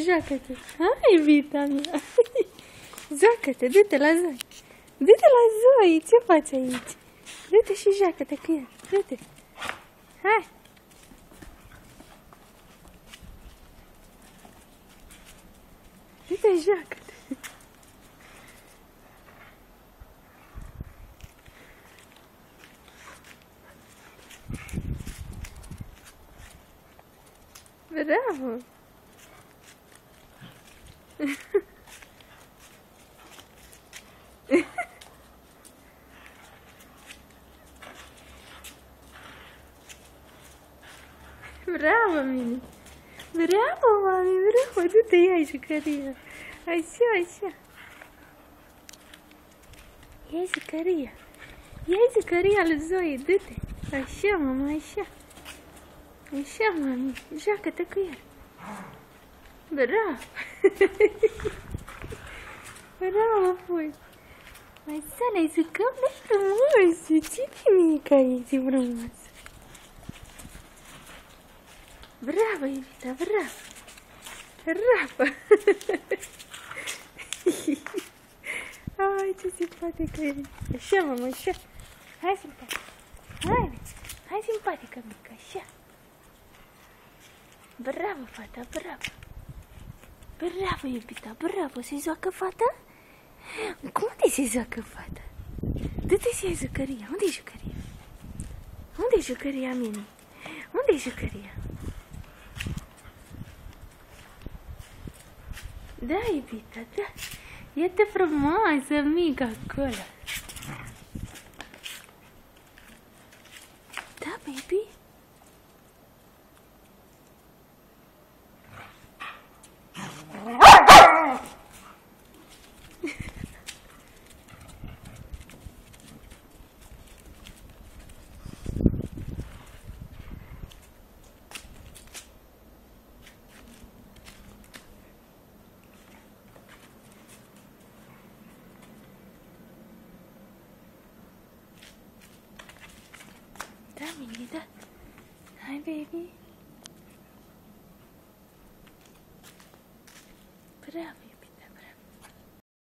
joacă-te. Hai, Vita mea. Joacă-te, du-te la Zoe. Du-te la Zoe, ce faci aici? Du-te și joacă-te cu el. Du-te. Hai. Du-te, joacă-te. Bravo! Bravo, Mini! Bravo, mami! Bravo! Du-te, ia jucăria! Așa, așa! Ia jucăria! Ia jucăria lui Zoe! Du-te! Așa, mama, așa! Așa, mami! Joacă-te cu el! Bravo! Bravo, pui! Mai să ne jucăm de frumos! Ce nimic aici frumos! Bravo, Evita, bravo! Bravo! Ai, ce simpatică e! Așa, mama, așa! Hai, simpatică! Hai, hai, simpatică mică, așa! Bravo, fata, bravo! Bravo, iubita, bravo! Se joacă fata? Cum de se joacă fata? Du-te să iei jucăria. Unde-i jucăria? Unde-i jucăria, Mini? Unde-i jucăria? Da, iubita, da. E-te frumoasă, mică, acolo. Da, baby? Da, Mini, da. Hi, baby. Bravo.